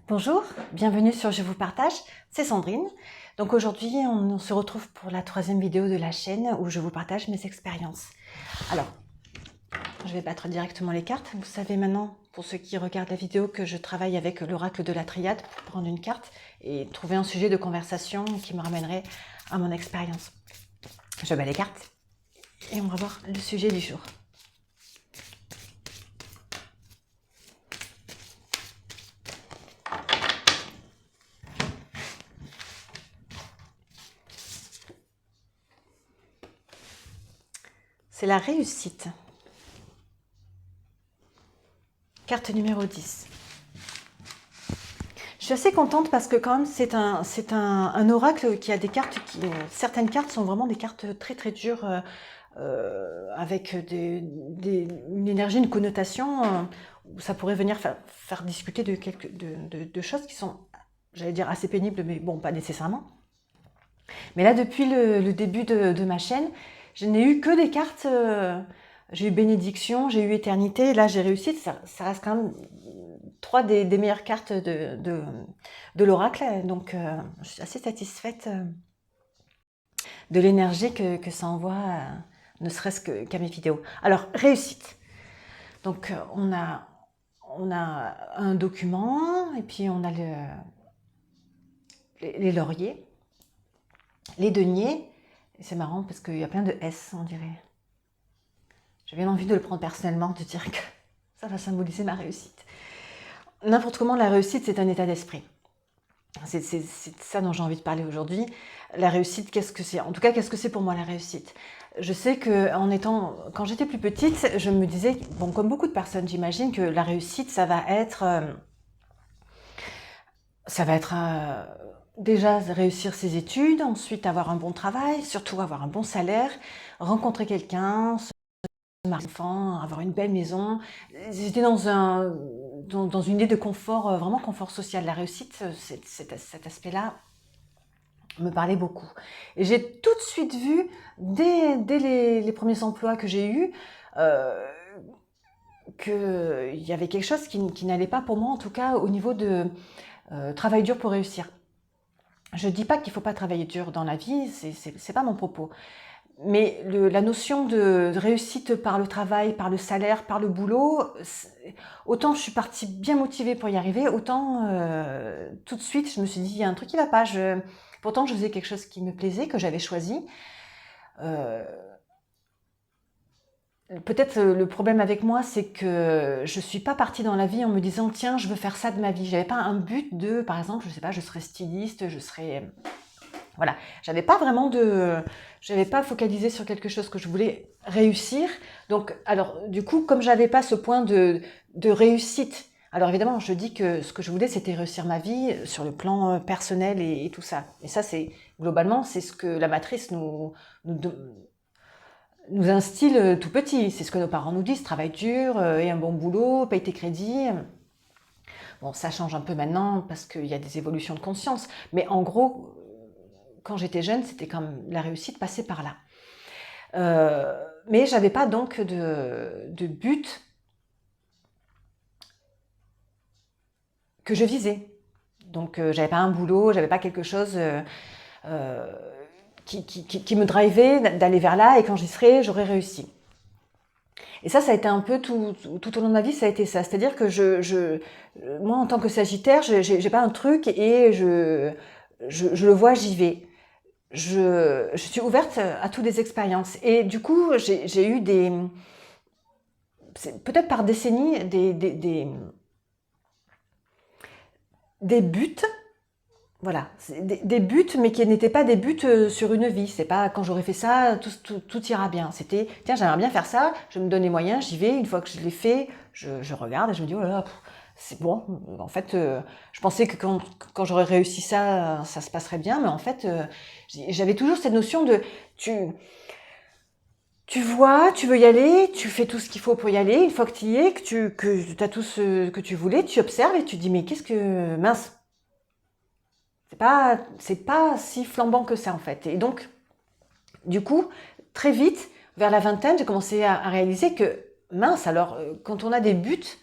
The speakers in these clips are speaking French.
Bonjour, bienvenue sur Je vous partage, c'est Sandrine. Donc aujourd'hui, on se retrouve pour la 3e vidéo de la chaîne où je vous partage mes expériences. Alors, je vais battre directement les cartes. Vous savez maintenant, pour ceux qui regardent la vidéo, que je travaille avec l'oracle de la triade pour prendre une carte et trouver un sujet de conversation qui me ramènerait à mon expérience. Je bats les cartes et on va voir le sujet du jour. C'est la réussite. Carte numéro 10. Je suis assez contente parce que quand même c'est un oracle qui a des cartes certaines cartes sont vraiment des cartes très très dures avec une énergie, une connotation où ça pourrait venir faire discuter de choses qui sont, j'allais dire, assez pénibles, mais bon, pas nécessairement. Mais là, depuis le début de ma chaîne, je n'ai eu que des cartes. J'ai eu bénédiction, j'ai eu éternité. Là, j'ai réussi. Ça reste quand même 3 des meilleures cartes de l'oracle. Donc, je suis assez satisfaite de l'énergie que ça envoie, ne serait-ce qu'à mes vidéos. Alors, réussite. Donc, on a un document, et puis on a les lauriers, les deniers. C'est marrant parce qu'il y a plein de S, on dirait. J'ai bien envie de le prendre personnellement, de dire que ça va symboliser ma réussite. N'importe comment, la réussite, c'est un état d'esprit. C'est ça dont j'ai envie de parler aujourd'hui. La réussite, qu'est-ce que c'est? En tout cas, qu'est-ce que c'est pour moi la réussite? Je sais que quand j'étais plus petite, je me disais, bon, comme beaucoup de personnes, j'imagine que la réussite, ça va être déjà réussir ses études, ensuite avoir un bon travail, surtout avoir un bon salaire, rencontrer quelqu'un, marier, enfant, avoir une belle maison. J'étais dans une idée de confort, vraiment confort social. La réussite, cet aspect-là me parlait beaucoup. Et j'ai tout de suite vu, dès les premiers emplois que j'ai eus, qu'il y avait quelque chose qui n'allait pas pour moi, en tout cas au niveau de travail dur pour réussir. Je ne dis pas qu'il ne faut pas travailler dur dans la vie, c'est pas mon propos. Mais la notion de réussite par le travail, par le salaire, par le boulot, autant je suis partie bien motivée pour y arriver, autant tout de suite je me suis dit il y a un truc qui ne va pas. Pourtant je faisais quelque chose qui me plaisait, que j'avais choisi. Peut-être le problème avec moi, c'est que je ne suis pas partie dans la vie en me disant tiens, je veux faire ça de ma vie. Je n'avais pas un but de, par exemple, je ne sais pas, je serais styliste, je serais... Voilà, j'avais pas focalisé sur quelque chose que je voulais réussir. Donc, alors, du coup, comme j'avais pas ce point de réussite, alors évidemment, je dis que ce que je voulais, c'était réussir ma vie sur le plan personnel et tout ça. Et ça, globalement, c'est ce que la matrice nous instille tout petit. C'est ce que nos parents nous disent, travaille dur, aie un bon boulot, paye tes crédits. Bon, ça change un peu maintenant parce qu'il y a des évolutions de conscience. Mais en gros, quand j'étais jeune, c'était comme la réussite passait par là. Mais j'avais pas donc de but que je visais. Donc j'avais pas un boulot, j'avais pas quelque chose qui me drivait d'aller vers là, et quand j'y serais, j'aurais réussi. Et ça a été un peu tout au long de ma vie, ça a été ça. C'est-à-dire que moi, en tant que Sagittaire, j'ai pas un truc et je le vois, j'y vais. Je suis ouverte à toutes les expériences. Et du coup, j'ai eu peut-être par décennie, des buts. Voilà, des buts, mais qui n'étaient pas des buts sur une vie. C'est pas quand j'aurai fait ça, tout ira bien. C'était, tiens, j'aimerais bien faire ça, je me donne les moyens, j'y vais. Une fois que je l'ai fait, je regarde et je me dis, oh là là, c'est bon. En fait, je pensais que quand j'aurais réussi ça, ça se passerait bien. Mais en fait, j'avais toujours cette notion de, tu vois, tu veux y aller, tu fais tout ce qu'il faut pour y aller. Une fois que tu y es, que tu as tout ce que tu voulais, tu observes et tu te dis, mais qu'est-ce que... Mince, c'est pas si flambant que ça en fait. Et donc, du coup, très vite, vers la vingtaine, j'ai commencé à réaliser que, mince, alors, quand on a des buts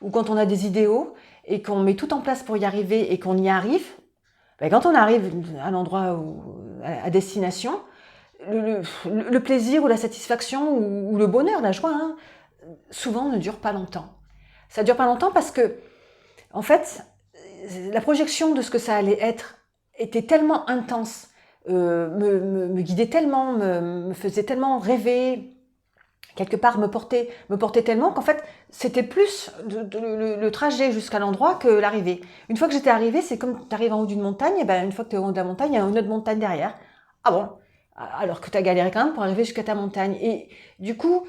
ou quand on a des idéaux, et qu'on met tout en place pour y arriver et qu'on y arrive, ben, quand on arrive à l'endroit à destination, le plaisir ou la satisfaction ou le bonheur, la joie, hein, souvent ne dure pas longtemps. Ça dure pas longtemps parce que, en fait, la projection de ce que ça allait être était tellement intense, me guidait tellement, me faisait tellement rêver, quelque part me portait tellement qu'en fait, c'était plus le trajet jusqu'à l'endroit que l'arrivée. Une fois que j'étais arrivée, c'est comme tu arrives en haut d'une montagne, et ben une fois que tu es en haut de la montagne, il y a une autre montagne derrière. Ah bon? Alors que tu as galéré quand même pour arriver jusqu'à ta montagne. Et du coup,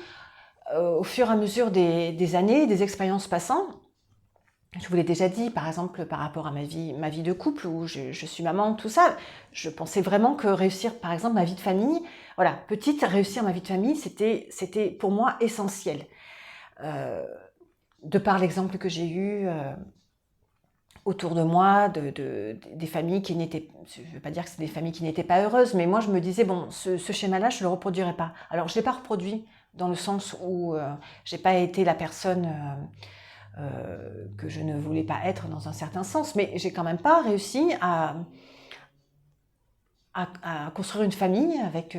au fur et à mesure des années, des expériences passant, je vous l'ai déjà dit, par exemple, par rapport à ma vie de couple, où je suis maman, tout ça, je pensais vraiment que réussir, par exemple, ma vie de famille, voilà, petite, réussir ma vie de famille, c'était pour moi essentiel. De par l'exemple que j'ai eu autour de moi, des familles qui n'étaient, je ne veux pas dire que c'est des familles qui n'étaient pas heureuses, mais moi je me disais, bon, ce schéma-là, je ne le reproduirai pas. Alors je ne l'ai pas reproduit dans le sens où je n'ai pas été la personne que je ne voulais pas être dans un certain sens, mais j'ai quand même pas réussi à construire une famille avec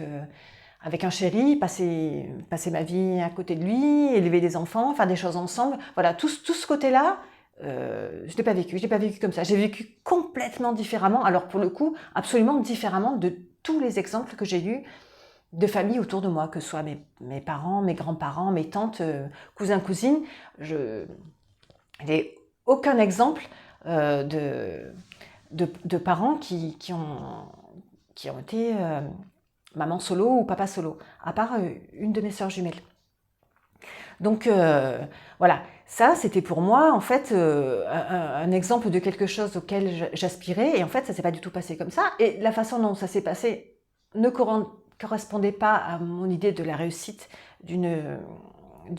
un chéri, passer ma vie à côté de lui, élever des enfants, faire des choses ensemble. Voilà, tout ce côté-là, je l'ai pas vécu. Je l'ai pas vécu comme ça. J'ai vécu complètement différemment. Alors pour le coup, absolument différemment de tous les exemples que j'ai eus de famille autour de moi, que ce soit mes parents, mes grands-parents, mes tantes, cousins, cousines. Je n'ai aucun exemple de parents qui ont été maman solo ou papa solo, à part une de mes sœurs jumelles. Donc voilà, ça c'était pour moi en fait un exemple de quelque chose auquel j'aspirais, et en fait ça s'est pas du tout passé comme ça, et la façon dont ça s'est passé ne correspondait pas à mon idée de la réussite du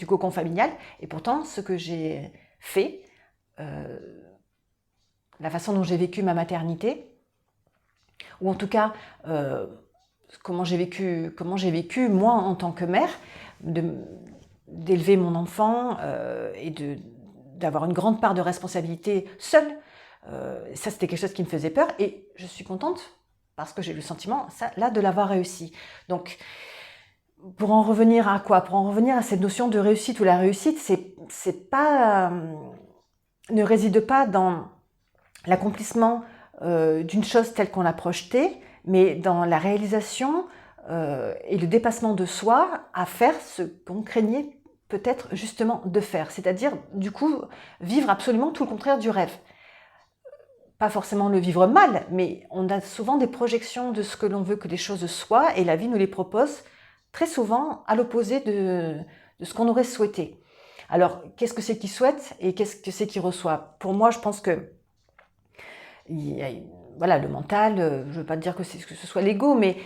cocon familial, et pourtant ce que j'ai fait, la façon dont j'ai vécu ma maternité, ou en tout cas comment j'ai vécu moi en tant que mère, d'élever mon enfant et d'avoir une grande part de responsabilité seule. Ça, c'était quelque chose qui me faisait peur, et je suis contente parce que j'ai le sentiment là de l'avoir réussi. Donc, pour en revenir à quoi? Pour en revenir à cette notion de réussite, où la réussite, c'est pas, ne réside pas dans l'accomplissement d'une chose telle qu'on l'a projetée, mais dans la réalisation et le dépassement de soi à faire ce qu'on craignait peut-être justement de faire, c'est-à-dire du coup vivre absolument tout le contraire du rêve. Pas forcément le vivre mal, mais on a souvent des projections de ce que l'on veut que les choses soient, et la vie nous les propose très souvent à l'opposé de ce qu'on aurait souhaité. Alors, qu'est-ce que c'est qui souhaite et qu'est-ce que c'est qui reçoit? Pour moi, je pense que voilà, le mental, je ne veux pas dire que ce soit l'ego, mais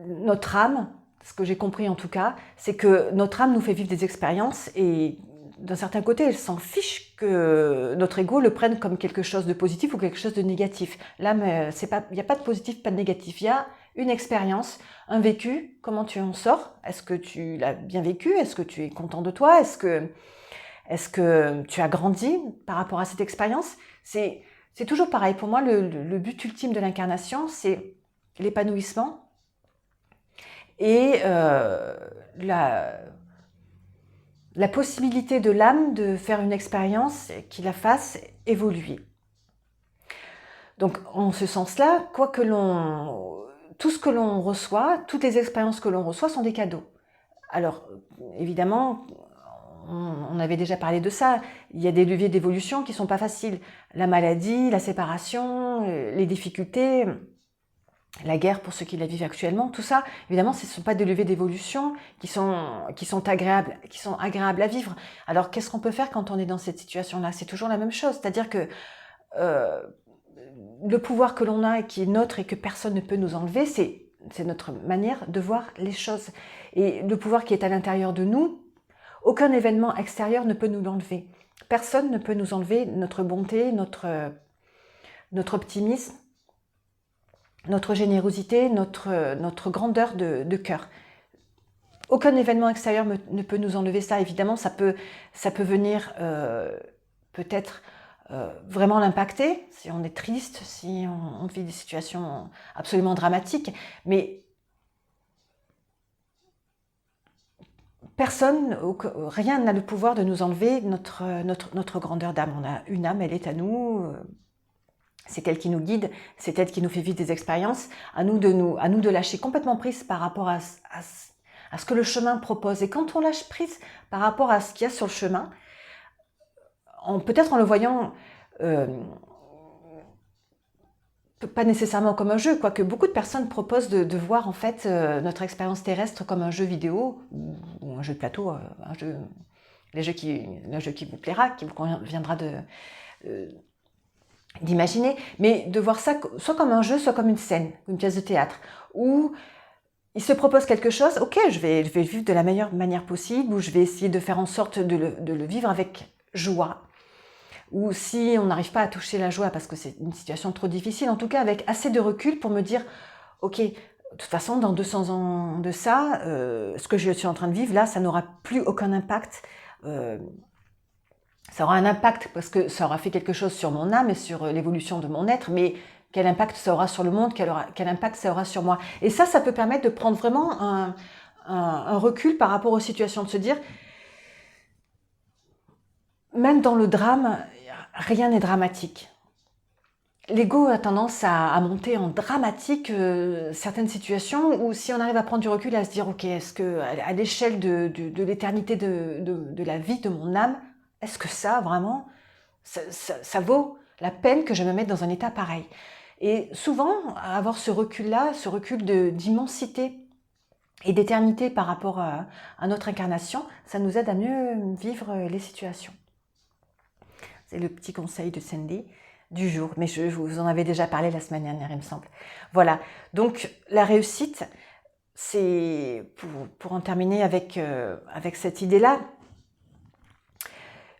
notre âme, ce que j'ai compris en tout cas, c'est que notre âme nous fait vivre des expériences, et d'un certain côté, elle s'en fiche que notre ego le prenne comme quelque chose de positif ou quelque chose de négatif. L'âme, il n'y a pas de positif, pas de négatif. Il y a une expérience, un vécu. Comment tu en sors? Est-ce que tu l'as bien vécu? Est-ce que tu es content de toi? Est-ce que tu as grandi par rapport à cette expérience? C'est toujours pareil. Pour moi, le but ultime de l'incarnation, c'est l'épanouissement et la possibilité de l'âme de faire une expérience qui la fasse évoluer. Donc, en ce sens-là, tout ce que l'on reçoit, toutes les expériences que l'on reçoit sont des cadeaux. Alors, évidemment, on avait déjà parlé de ça, il y a des leviers d'évolution qui ne sont pas faciles. La maladie, la séparation, les difficultés, la guerre pour ceux qui la vivent actuellement, tout ça, évidemment, ce ne sont pas des leviers d'évolution qui sont agréables à vivre. Alors, qu'est-ce qu'on peut faire quand on est dans cette situation-là? C'est toujours la même chose, c'est-à-dire que le pouvoir que l'on a et qui est nôtre et que personne ne peut nous enlever, c'est notre manière de voir les choses. Et le pouvoir qui est à l'intérieur de nous, aucun événement extérieur ne peut nous l'enlever. Personne ne peut nous enlever notre bonté, notre optimisme, notre générosité, notre grandeur de cœur. aucun événement extérieur ne peut nous enlever ça. Évidemment, ça peut venir peut-être vraiment l'impacter, si on est triste, si on vit des situations absolument dramatiques, mais personne, rien n'a le pouvoir de nous enlever notre grandeur d'âme. On a une âme, elle est à nous, c'est elle qui nous guide, c'est elle qui nous fait vivre des expériences, à nous de lâcher complètement prise par rapport à ce que le chemin propose. Et quand on lâche prise par rapport à ce qu'il y a sur le chemin, peut-être en le voyant pas nécessairement comme un jeu, quoique beaucoup de personnes proposent de voir en fait notre expérience terrestre comme un jeu vidéo ou un jeu de plateau, un jeu qui vous plaira, qui vous conviendra d'imaginer, mais de voir ça soit comme un jeu, soit comme une scène, une pièce de théâtre, où il se propose quelque chose, ok, je vais le vivre de la meilleure manière possible, ou je vais essayer de faire en sorte de le vivre avec joie, ou si on n'arrive pas à toucher la joie parce que c'est une situation trop difficile, en tout cas avec assez de recul pour me dire, ok, de toute façon, dans 200 ans de ça, ce que je suis en train de vivre là, ça n'aura plus aucun impact. Ça aura un impact parce que ça aura fait quelque chose sur mon âme et sur l'évolution de mon être, mais quel impact ça aura sur le monde, quel impact ça aura sur moi. Et ça peut permettre de prendre vraiment un recul par rapport aux situations, de se dire, même dans le drame, rien n'est dramatique. L'ego a tendance à monter en dramatique certaines situations où si on arrive à prendre du recul, à se dire, ok, est-ce que à l'échelle de l'éternité de la vie de mon âme, est-ce que ça, vraiment, ça vaut la peine que je me mette dans un état pareil? Et souvent, avoir ce recul-là, ce recul d'immensité et d'éternité par rapport à notre incarnation, ça nous aide à mieux vivre les situations. C'est le petit conseil de Sandy du jour, mais je vous en avais déjà parlé la semaine dernière, il me semble. Voilà, donc la réussite, c'est, pour en terminer avec cette idée-là,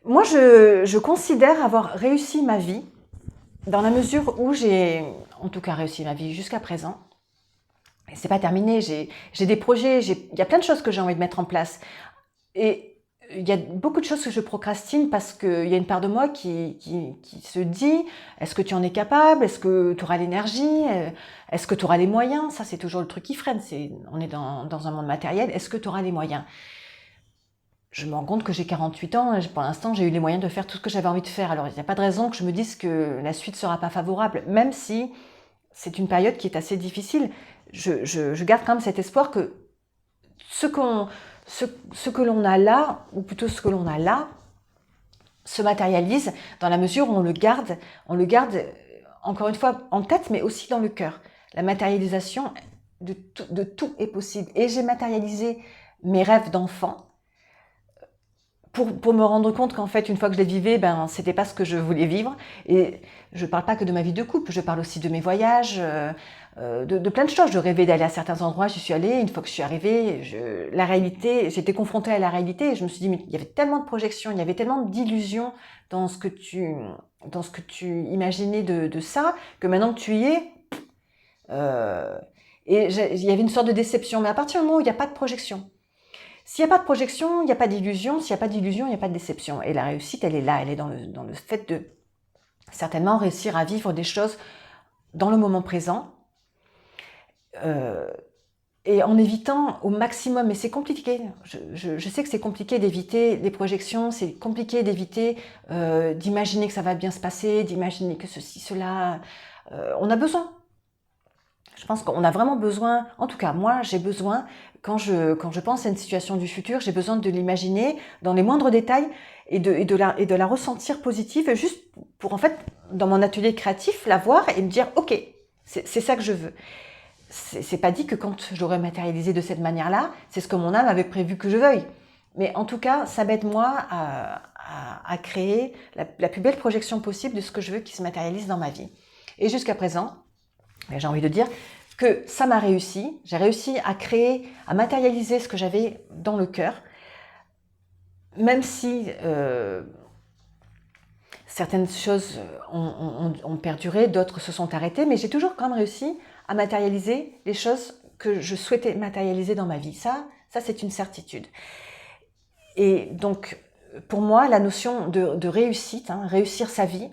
moi je considère avoir réussi ma vie, dans la mesure où j'ai, en tout cas réussi ma vie jusqu'à présent. Et c'est pas terminé, j'ai des projets, il y a plein de choses que j'ai envie de mettre en place. Et il y a beaucoup de choses que je procrastine parce qu'il y a une part de moi qui se dit, est-ce que tu en es capable? Est-ce que tu auras l'énergie? Est-ce que tu auras les moyens? Ça, c'est toujours le truc qui freine. On est dans un monde matériel. Est-ce que tu auras les moyens? Je me rends compte que j'ai 48 ans. Pour l'instant, j'ai eu les moyens de faire tout ce que j'avais envie de faire. Alors, il n'y a pas de raison que je me dise que la suite ne sera pas favorable, même si c'est une période qui est assez difficile. Je garde quand même cet espoir que ce que l'on a là, ou plutôt ce que l'on a là, se matérialise dans la mesure où on le garde encore une fois en tête, mais aussi dans le cœur. La matérialisation de tout est possible. Et j'ai matérialisé mes rêves d'enfant pour me rendre compte qu'en fait, une fois que je les vivais, c'était pas ce que je voulais vivre. Et je parle pas que de ma vie de couple, je parle aussi de mes voyages, de plein de choses. Je rêvais d'aller à certains endroits, j'y suis allée. Une fois que je suis arrivée, la réalité, j'étais confrontée à la réalité et je me suis dit, mais il y avait tellement de projections, il y avait tellement d'illusions dans ce que tu imaginais de ça, que maintenant que tu y es, et il y avait une sorte de déception. Mais à partir du moment où il n'y a pas de projection, s'il n'y a pas de projection, il n'y a pas d'illusion. S'il n'y a pas d'illusion, il n'y a pas de déception. Et la réussite, elle est là. Elle est dans le fait de certainement réussir à vivre des choses dans le moment présent et en évitant au maximum. Mais c'est compliqué. Je sais que c'est compliqué d'éviter les projections. C'est compliqué d'éviter d'imaginer que ça va bien se passer, d'imaginer que ceci, cela. On a besoin. Je pense qu'on a vraiment besoin, en tout cas moi j'ai besoin, quand je pense à une situation du futur, j'ai besoin de l'imaginer dans les moindres détails et de la ressentir positive, juste pour en fait, dans mon atelier créatif, la voir et me dire ok, c'est ça que je veux. C'est pas dit que quand j'aurai matérialisé de cette manière-là, c'est ce que mon âme avait prévu que je veuille. Mais en tout cas, ça m'aide moi à créer la plus belle projection possible de ce que je veux qui se matérialise dans ma vie. Et jusqu'à présent, j'ai envie de dire que ça m'a réussi. J'ai réussi à créer, à matérialiser ce que j'avais dans le cœur, même si certaines choses ont perduré, d'autres se sont arrêtées, mais j'ai toujours quand même réussi à matérialiser les choses que je souhaitais matérialiser dans ma vie. Ça, Ça, c'est une certitude. Et donc, pour moi, la notion de réussite, hein, réussir sa vie,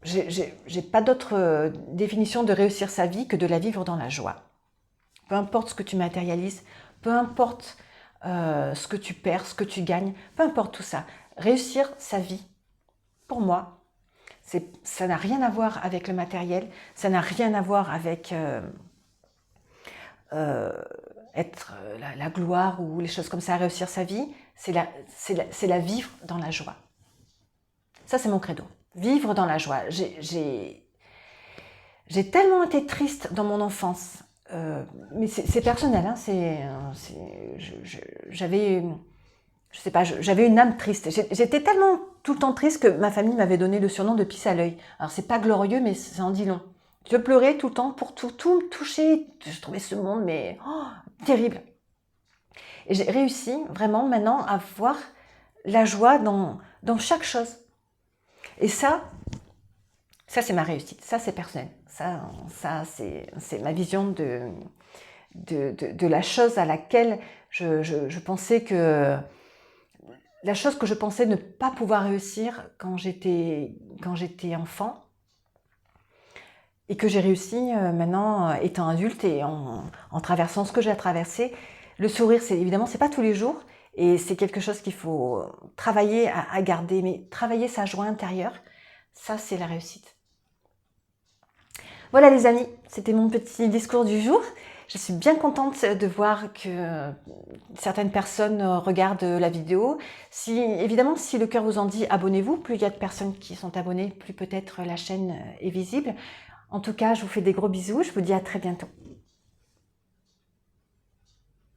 j'ai pas d'autre définition de réussir sa vie que de la vivre dans la joie. Peu importe ce que tu matérialises, peu importe ce que tu perds, ce que tu gagnes, peu importe tout ça. Réussir sa vie, pour moi, ça n'a rien à voir avec le matériel, ça n'a rien à voir avec être la gloire ou les choses comme ça. Réussir sa vie, c'est la vivre dans la joie. Ça, c'est mon credo. Vivre dans la joie. J'ai tellement été triste dans mon enfance, mais c'est personnel, hein, j'avais, je sais pas, j'avais une âme triste. J'étais tellement tout le temps triste que ma famille m'avait donné le surnom de pisse à l'œil. Alors c'est pas glorieux, mais ça en dit long. Je pleurais tout le temps pour tout me toucher. Je trouvais ce monde mais terrible. Et j'ai réussi vraiment maintenant à voir la joie dans chaque chose. Et ça c'est ma réussite. Ça c'est personnel. Ça c'est ma vision de la chose à laquelle je pensais que la chose que je pensais ne pas pouvoir réussir quand j'étais enfant et que j'ai réussi maintenant étant adulte et en traversant ce que j'ai traversé. Le sourire, évidemment, c'est pas tous les jours et c'est quelque chose qu'il faut travailler à garder, mais travailler sa joie intérieure, ça c'est la réussite. Voilà les amis, c'était mon petit discours du jour. Je suis bien contente de voir que certaines personnes regardent la vidéo. Évidemment, si le cœur vous en dit, abonnez-vous. Plus il y a de personnes qui sont abonnées, plus peut-être la chaîne est visible. En tout cas, je vous fais des gros bisous. Je vous dis à très bientôt.